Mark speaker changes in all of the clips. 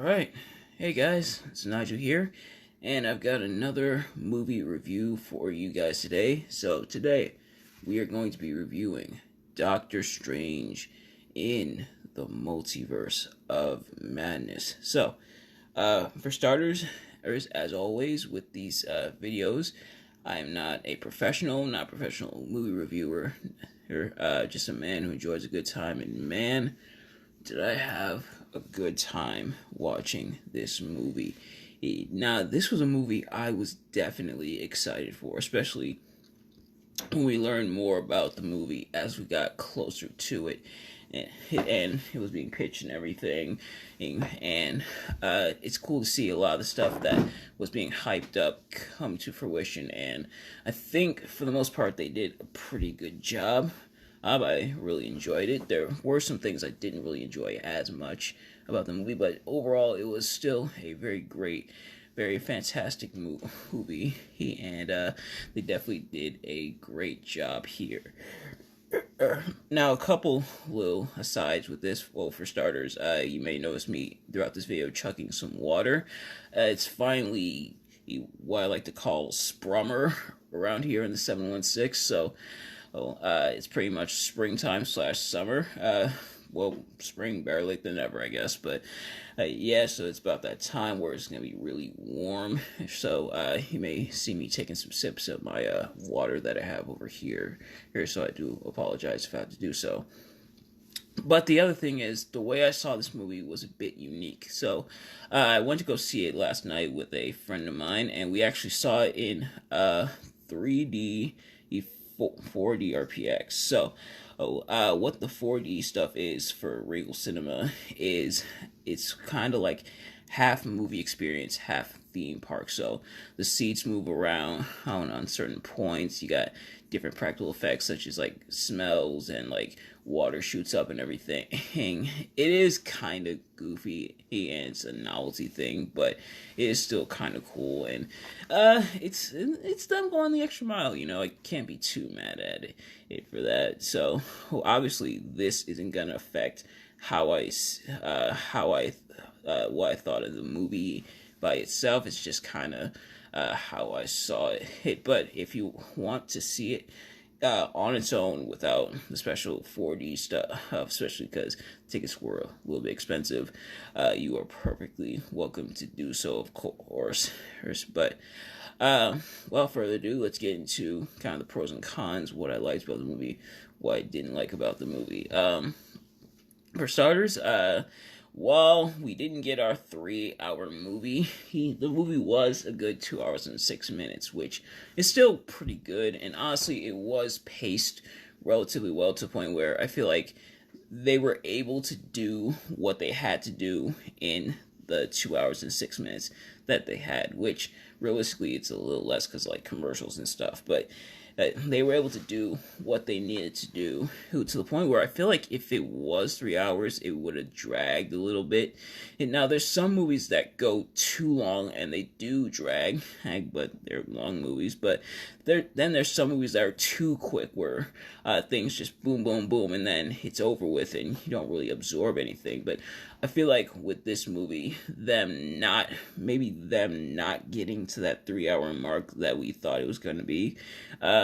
Speaker 1: Alright, hey guys, it's Nigel here, and I've got another movie review for you guys today. So today, we are going to be reviewing Doctor Strange in the Multiverse of Madness. So, for starters, as always with these videos, I am not a professional, movie reviewer, just a man who enjoys a good time, and man, did I have a good time watching this movie. Now, this was a movie I was definitely excited for, especially when we learned more about the movie as we got closer to it. And it was being pitched and everything, and it's cool to see a lot of the stuff that was being hyped up come to fruition, and I think for the most part they did a pretty good job. I really enjoyed it. There were some things I didn't really enjoy as much about the movie, but overall it was still a very great, very fantastic movie, and they definitely did a great job here. Now, a couple little asides with this. Well, for starters, you may notice me throughout this video chucking some water. It's finally what I like to call sprummer around here in the 716, so it's pretty much springtime / summer. Well, spring better late than never, I guess. But yeah, so it's about that time where it's gonna be really warm. So you may see me taking some sips of my water that I have over here. So I do apologize if I have to do so. But the other thing is, the way I saw this movie was a bit unique. So I went to go see it last night with a friend of mine, and we actually saw it in 3D. 4D RPX. So, what the 4D stuff is for Regal Cinema is it's kind of like half movie experience, half theme park. So the seats move around on certain points. You got different practical effects such as like smells and like water shoots up and everything. It is kind of goofy and it's a novelty thing, but it is still kind of cool, and it's them going the extra mile. I can't be too mad at it for that. So obviously this isn't gonna affect what I thought of the movie by itself. It's just kind of how I saw it. But if you want to see it on its own without the special 4D stuff, especially because tickets were a little bit expensive, you are perfectly welcome to do so, of course. But without further ado, let's get into kind of the pros and cons, what I liked about the movie, what I didn't like about the movie. For starters, while we didn't get our 3-hour movie, the movie was a good 2 hours and 6 minutes, which is still pretty good, and honestly, it was paced relatively well to the point where I feel like they were able to do what they had to do in the 2 hours and 6 minutes that they had, which realistically it's a little less because like commercials and stuff, but they were able to do what they needed to do to the point where I feel like if it was 3 hours, it would have dragged a little bit. And now there's some movies that go too long and they do drag, but they're long movies. But then there's some movies that are too quick where things just boom, boom, boom, and then it's over with and you don't really absorb anything. But I feel like with this movie, them not getting to that 3-hour mark that we thought it was going to be,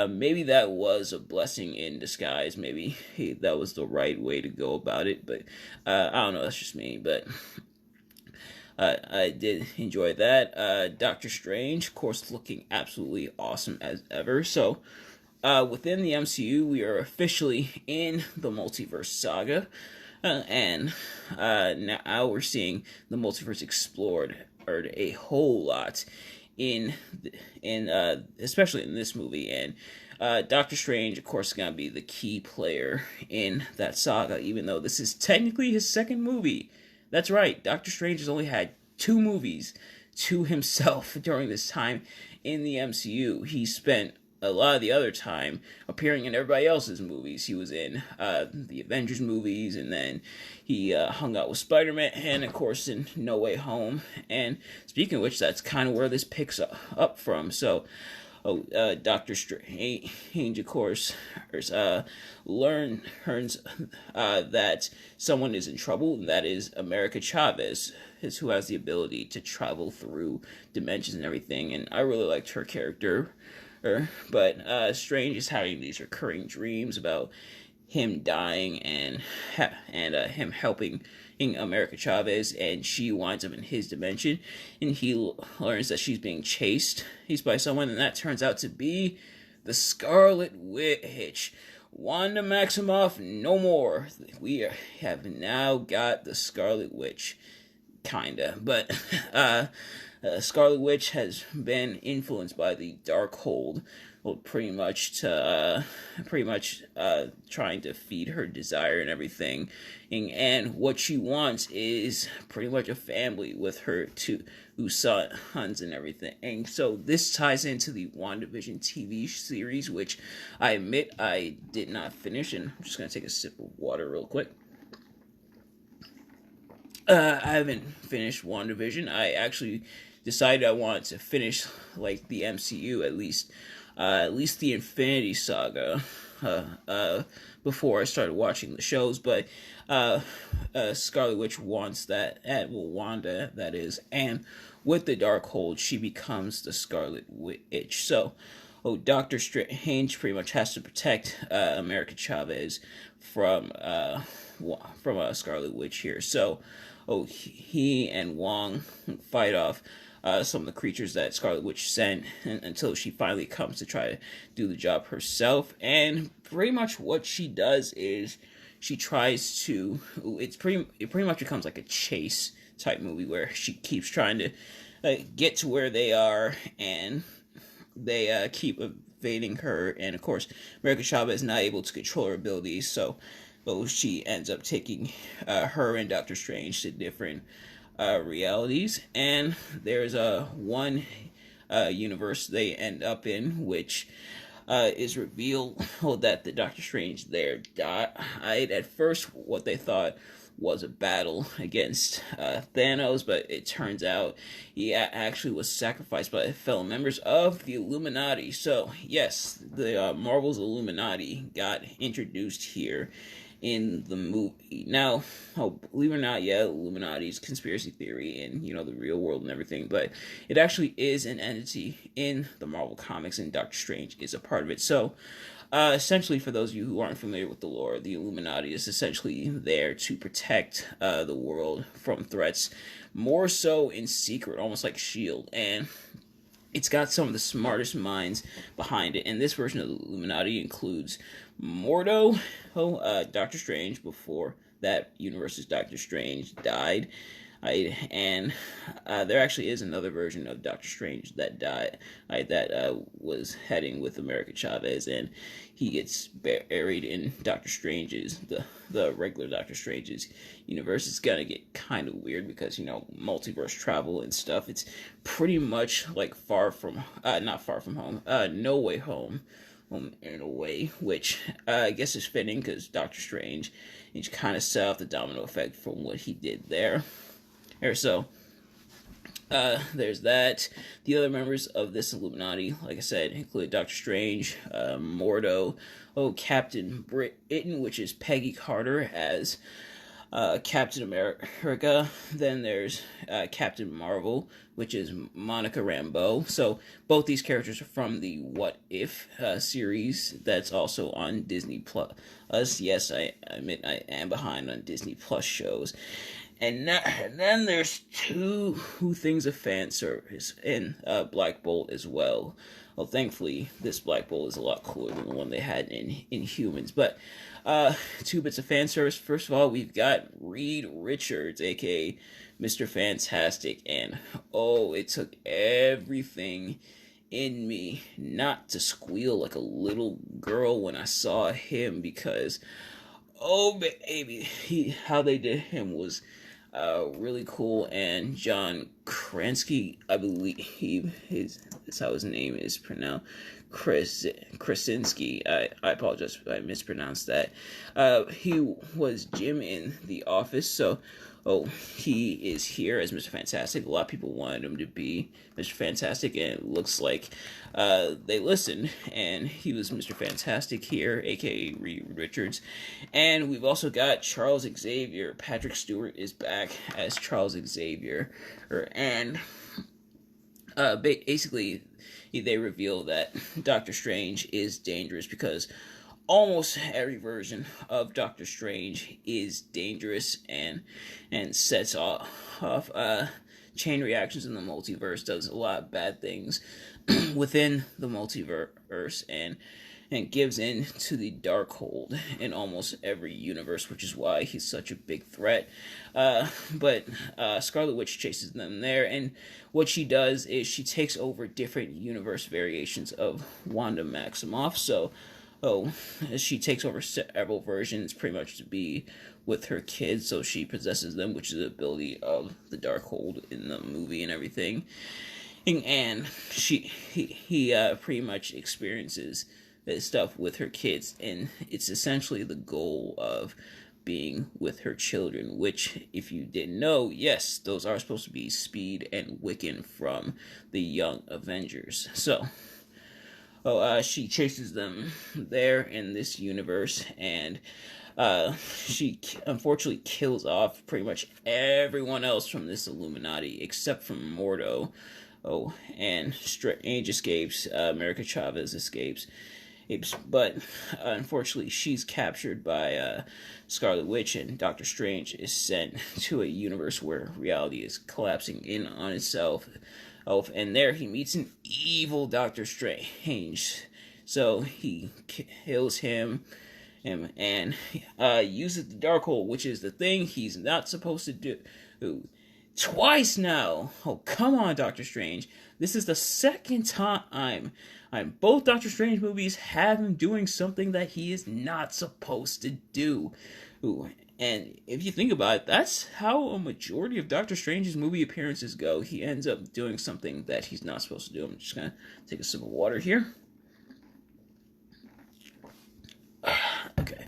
Speaker 1: maybe that was a blessing in disguise. Maybe that was the right way to go about it. But I don't know, that's just me. But I did enjoy that. Doctor Strange, of course, looking absolutely awesome as ever. So within the MCU, we are officially in the Multiverse saga. And now we're seeing the multiverse explored a whole lot especially in this movie. And Doctor Strange, of course, is going to be the key player in that saga, even though this is technically his second movie. That's right, Doctor Strange has only had 2 movies to himself during this time in the MCU. He spent a lot of the other time appearing in everybody else's movies. He was in the Avengers movies, and then he hung out with Spider-Man, and of course in No Way Home. And speaking of which, that's kind of where this picks up from. So Doctor Strange, of course, learns that someone is in trouble, and that is America Chavez, who has the ability to travel through dimensions and everything. And I really liked her character. But Strange is having these recurring dreams about him dying and him helping America Chavez, and she winds up in his dimension, and he learns that she's being chased. He's by someone, and that turns out to be the Scarlet Witch. Wanda Maximoff, no more. We have now got the Scarlet Witch, kinda, but Scarlet Witch has been influenced by the Darkhold, well, pretty much trying to feed her desire and everything, and what she wants is pretty much a family with her two sons and everything. And so this ties into the WandaVision TV series, which I admit I did not finish, and I'm just gonna take a sip of water real quick. I haven't finished WandaVision. I actually decided I wanted to finish like the MCU, at least the Infinity Saga, before I started watching the shows. But Scarlet Witch wants that, Wanda, that is, and with the Darkhold, she becomes the Scarlet Witch. So, Doctor Strange pretty much has to protect America Chavez from Scarlet Witch here. So, he and Wong fight off some of the creatures that Scarlet Witch sent until she finally comes to try to do the job herself. And pretty much what she does is she tries to, it pretty much becomes like a chase type movie where she keeps trying to get to where they are, and they keep evading her. And of course, America Chavez is not able to control her abilities, so she ends up taking her and Doctor Strange to different realities. And there's one universe they end up in, which is revealed that the Doctor Strange there died. At first, what they thought was a battle against Thanos, but it turns out he actually was sacrificed by fellow members of the Illuminati. So yes, the Marvel's Illuminati got introduced here in the movie. Now, believe it or not, yeah, Illuminati's conspiracy theory and, the real world and everything, but it actually is an entity in the Marvel Comics, and Doctor Strange is a part of it. So, essentially, for those of you who aren't familiar with the lore, the Illuminati is essentially there to protect the world from threats, more so in secret, almost like S.H.I.E.L.D., and it's got some of the smartest minds behind it. And this version of the Illuminati includes Mordo, Doctor Strange, before that universe's Doctor Strange died. And there actually is another version of Doctor Strange that died, that was heading with America Chavez, and he gets buried in Doctor Strange's, the regular Doctor Strange's universe. It's gonna get kind of weird because, multiverse travel and stuff. It's pretty much like not Far From Home, No Way Home, in a way, which I guess is fitting because Doctor Strange is kind of set off the domino effect from what he did there. So, there's that. The other members of this Illuminati, like I said, include Doctor Strange, Mordo, Captain Britain, which is Peggy Carter as Captain America. Then there's Captain Marvel, which is Monica Rambeau. So both these characters are from the What If series that's also on Disney Plus. Yes, I admit I am behind on Disney Plus shows. And then there's two things of fan service in Black Bolt as well. Well, thankfully, this Black Bolt is a lot cooler than the one they had in Humans. But two bits of fan service. First of all, we've got Reed Richards, a.k.a. Mr. Fantastic. And, it took everything in me not to squeal like a little girl when I saw him, because, baby, how they did him was really cool. And John Krasinski, I believe that's how his name is pronounced. Krasinski. I apologize if I mispronounced that. He was Jim in The Office. So, he is here as Mr. Fantastic. A lot of people wanted him to be Mr. Fantastic, and it looks like they listened, and he was Mr. Fantastic here, aka Reed Richards. And we've also got Charles Xavier. Patrick Stewart is back as Charles Xavier, and basically they reveal that Doctor Strange is dangerous because almost every version of Doctor Strange is dangerous and sets off chain reactions in the multiverse, does a lot of bad things within the multiverse, and gives in to the Darkhold in almost every universe, which is why he's such a big threat. But Scarlet Witch chases them there, and what she does is she takes over different universe variations of Wanda Maximoff. So, she takes over several versions, pretty much to be with her kids, so she possesses them, which is the ability of the Darkhold in the movie and everything. And he pretty much experiences this stuff with her kids, and it's essentially the goal of being with her children, which, if you didn't know, yes, those are supposed to be Speed and Wiccan from the Young Avengers. So, she chases them there in this universe, and she unfortunately kills off pretty much everyone else from this Illuminati except for Mordo. And Strange escapes. America Chavez escapes. But unfortunately, she's captured by Scarlet Witch, and Doctor Strange is sent to a universe where reality is collapsing in on itself. And there he meets an evil Doctor Strange. So he kills him and uses the Darkhold, which is the thing he's not supposed to do. Twice now. Oh, come on, Doctor Strange. This is the second time both Doctor Strange movies have him doing something that he is not supposed to do. And if you think about it, that's how a majority of Doctor Strange's movie appearances go. He ends up doing something that he's not supposed to do. I'm just going to take a sip of water here. Okay.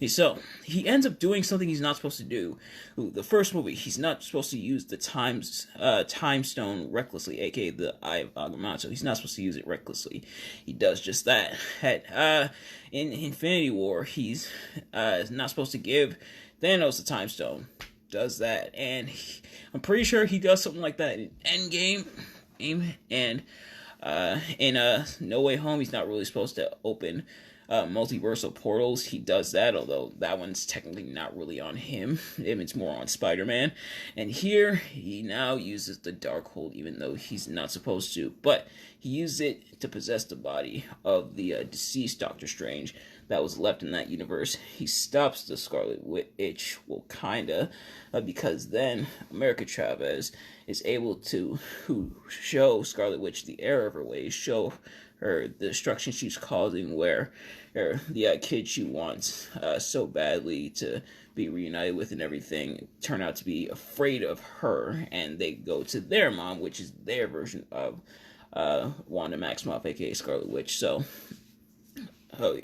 Speaker 1: So, he ends up doing something he's not supposed to do. The first movie, he's not supposed to use the time stone recklessly, aka the Eye of Agamotto. He's not supposed to use it recklessly. He does just that. In Infinity War, he's not supposed to give Thanos the time stone. Does that. And I'm pretty sure he does something like that in Endgame. And in No Way Home, he's not really supposed to open multiversal portals. He does that, although that one's technically not really on him. It's more on Spider-Man. And here, he now uses the Darkhold, even though he's not supposed to. But he used it to possess the body of the deceased Doctor Strange that was left in that universe. He stops the Scarlet Witch, well, kinda, because then America Chavez is able to show Scarlet Witch the error of her ways, show her the destruction she's causing, where the kid she wants so badly to be reunited with and everything turn out to be afraid of her, and they go to their mom, which is their version of Wanda Maximoff, aka Scarlet Witch. So,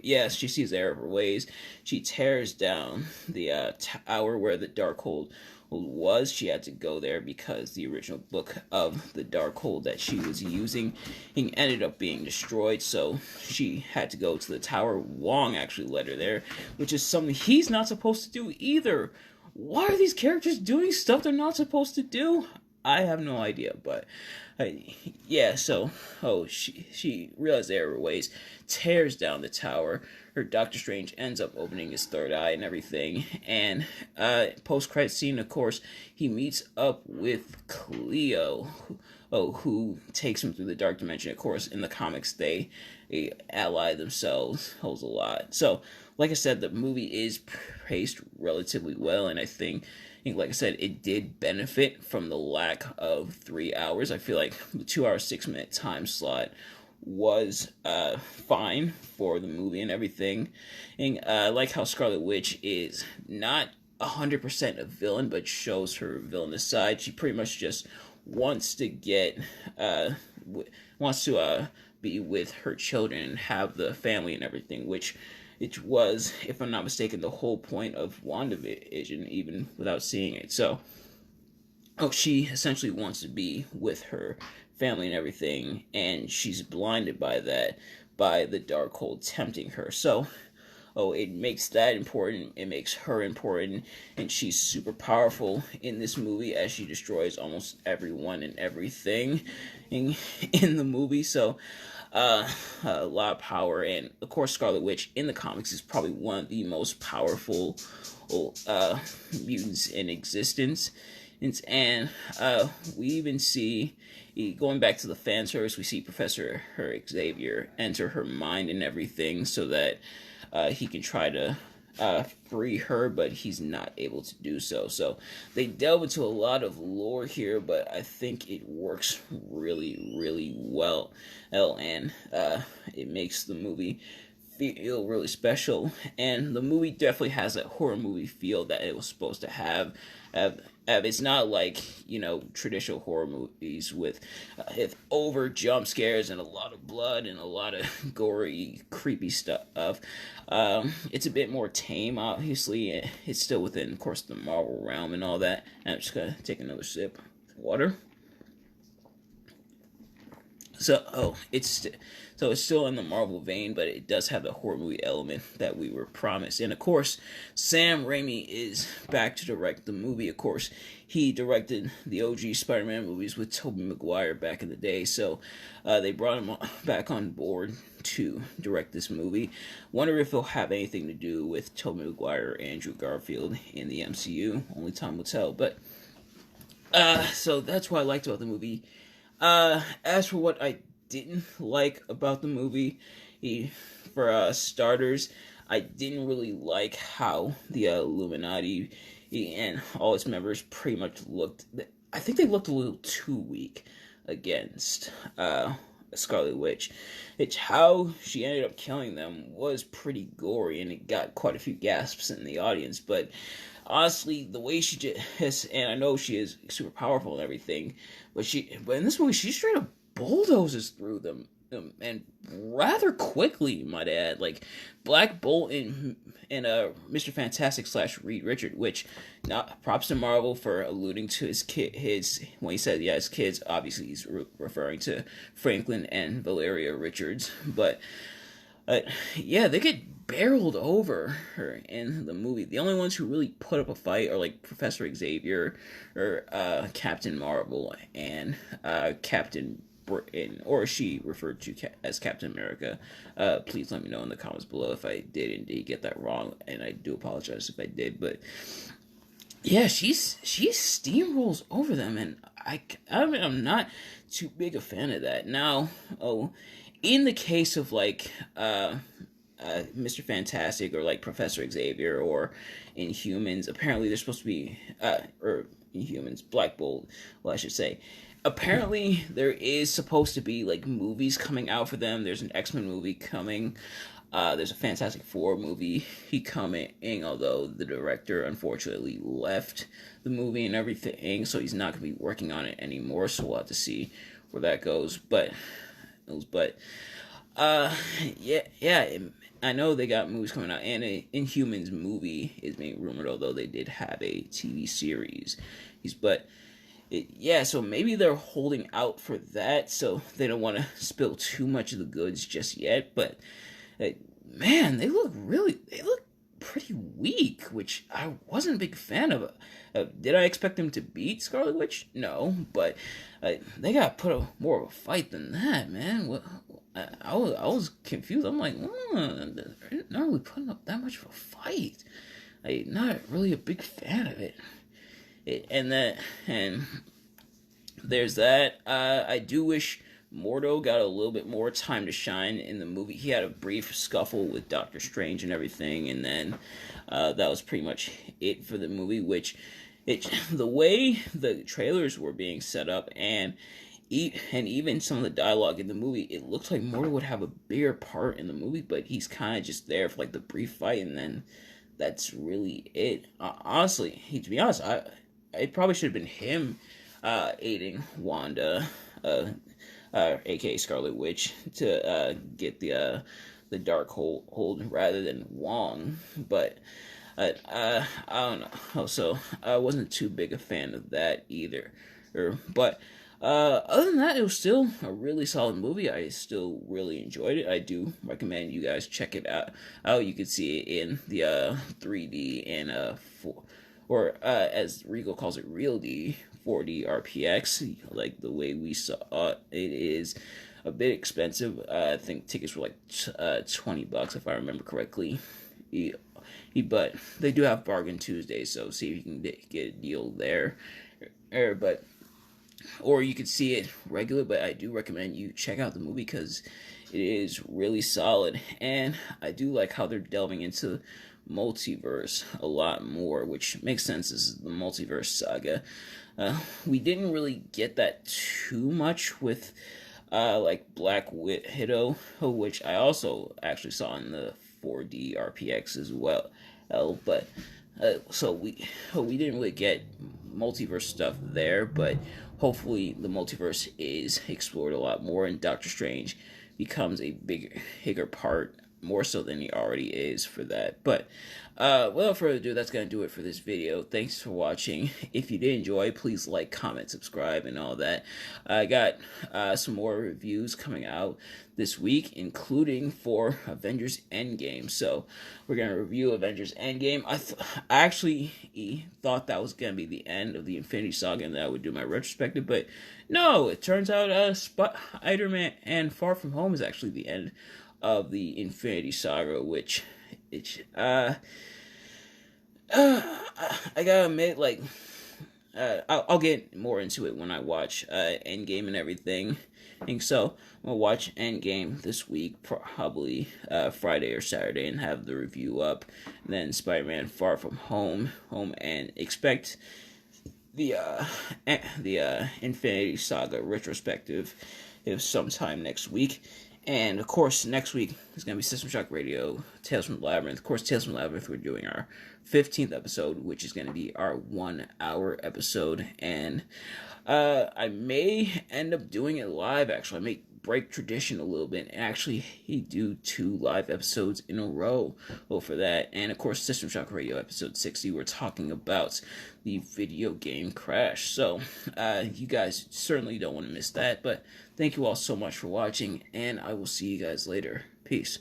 Speaker 1: yes, she sees the error of her ways. She tears down the tower where the Darkhold was. She had to go there because the original book of the Darkhold that she was using ended up being destroyed, so she had to go to the tower. Wong actually led her there, which is something he's not supposed to do either. Why are these characters doing stuff they're not supposed to do? I have no idea, but yeah, so she realized the error of her ways, tears down the tower. Her Doctor Strange ends up opening his third eye and everything, and post-credit scene, of course, he meets up with Cleo, who takes him through the dark dimension. Of course, in the comics, they ally themselves a lot. So, like I said, the movie is paced relatively well, and I think, like I said, it did benefit from the lack of 3 hours. I feel like the 2 hour, 6 minute time slot was fine for the movie and everything. And I like how Scarlet Witch is not 100% a villain, but shows her villainous side. She pretty much just wants to be with her children and have the family and everything, which which was, if I'm not mistaken, the whole point of WandaVision, even without seeing it. So, she essentially wants to be with her family and everything, and she's blinded by that, by the Darkhold tempting her. So, it makes that important. It makes her important, and she's super powerful in this movie as she destroys almost everyone and everything in the movie. So, a lot of power, and of course, Scarlet Witch in the comics is probably one of the most powerful mutants in existence. And we even see, going back to the fan service, we see Professor Xavier enter her mind and everything so that he can try to free her, but he's not able to do so. So they delve into a lot of lore here, but I think it works really, really well. And it makes the movie feel really special, and the movie definitely has that horror movie feel that it was supposed to have. It's not like, traditional horror movies with over jump scares and a lot of blood and a lot of gory, creepy stuff. It's a bit more tame, obviously. It's still within, of course, the Marvel realm and all that. And I'm just gonna take another sip of water. So, it's still in the Marvel vein, but it does have the horror movie element that we were promised. And of course, Sam Raimi is back to direct the movie. Of course, he directed the OG Spider-Man movies with Tobey Maguire back in the day. So, they brought him back on board to direct this movie. Wonder if he'll have anything to do with Tobey Maguire or Andrew Garfield in the MCU. Only time will tell. But so that's what I liked about the movie. As for what I didn't like about the movie, for starters, I didn't really like how the Illuminati and all its members pretty much looked. I think they looked a little too weak against Scarlet Witch. It's how she ended up killing them was pretty gory, and it got quite a few gasps in the audience, but honestly, the way she just, and I know she is super powerful and everything, but in this movie, she straight up bulldozes through them, and rather quickly, might add. Like, Black Bolt and Mr. Fantastic / Reed Richard, which, not props to Marvel for alluding to when he said, his kids, obviously he's referring to Franklin and Valeria Richards, but they get barreled over her in the movie. The only ones who really put up a fight are like Professor Xavier or Captain Marvel and Captain Britain, or she referred to as Captain America. Please let me know in the comments below if I did indeed get that wrong, and I do apologize if I did. But yeah, she steamrolls over them, and I'm not too big a fan of that. Now, in the case of like Mr. Fantastic or like Professor Xavier or Inhumans, apparently they're supposed to be or Inhumans, Black Bolt, well, I should say. Apparently there is supposed to be like movies coming out for them. There's an X-Men movie coming. There's a Fantastic Four movie coming, although the director unfortunately left the movie and everything, so he's not going to be working on it anymore, so we'll have to see where that goes. But I know they got movies coming out, and an Inhumans movie is being rumored, although they did have a TV series. So maybe they're holding out for that, so they don't want to spill too much of the goods just yet. But man, they look pretty weak, which I wasn't a big fan of. Did I expect them to beat Scarlet Witch? No, but they got put more of a fight than that, man. I was confused. I'm like, they're not really putting up that much of a fight. I'm not really a big fan of it. And there's that. I do wish Mordo got a little bit more time to shine in the movie. He had a brief scuffle with Doctor Strange and everything, and then that was pretty much it for the movie. The way the trailers were being set up and even some of the dialogue in the movie, it looked like Mordo would have a bigger part in the movie, but he's kind of just there for like the brief fight, and then that's really it. Honestly, to be honest, it probably should have been him aiding Wanda, aka Scarlet Witch, to get the the dark hold rather than Wong. But I don't know. Also, I wasn't too big a fan of that either. But other than that, it was still a really solid movie. I still really enjoyed it. I do recommend you guys check it out. You can see it in the 3D and as Regal calls it, Real D 4D RPX. Like the way we saw it, it is a bit expensive. I think tickets were like $20 if I remember correctly. But they do have Bargain Tuesdays, so see if you can get a deal there. Or you could see it regular, but I do recommend you check out the movie because it is really solid. And I do like how they're delving into Multiverse a lot more, which makes sense. This is the Multiverse saga. We didn't really get that too much with like Black Widow, which I also actually saw in the 4D RPX as well. But so we didn't really get multiverse stuff there, but hopefully the multiverse is explored a lot more, and Doctor Strange becomes a bigger part, more so than he already is for that. But without further ado, that's going to do it for this video. Thanks for watching. If you did enjoy, please like, comment, subscribe, and all that. I got some more reviews coming out this week, including for Avengers Endgame. So we're going to review Avengers Endgame. I actually thought that was going to be the end of the Infinity Saga and that I would do my retrospective, but no, it turns out Spider-Man and Far From Home is actually the end of the Infinity Saga, which I gotta admit, like, I'll get more into it when I watch Endgame and everything. And so I'm gonna watch Endgame this week, probably Friday or Saturday, and have the review up. And then Spider-Man Far From Home, and expect the Infinity Saga retrospective if sometime next week. And, of course, next week is going to be System Shock Radio, Tales from the Labyrinth. Of course, Tales from the Labyrinth, we're doing our 15th episode, which is going to be our 1-hour episode. And I may end up doing it live, actually. I may break tradition a little bit and actually do 2 live episodes in a row for that. And, of course, System Shock Radio episode 60, we're talking about the video game Crash. So, you guys certainly don't want to miss that. But thank you all so much for watching, and I will see you guys later. Peace.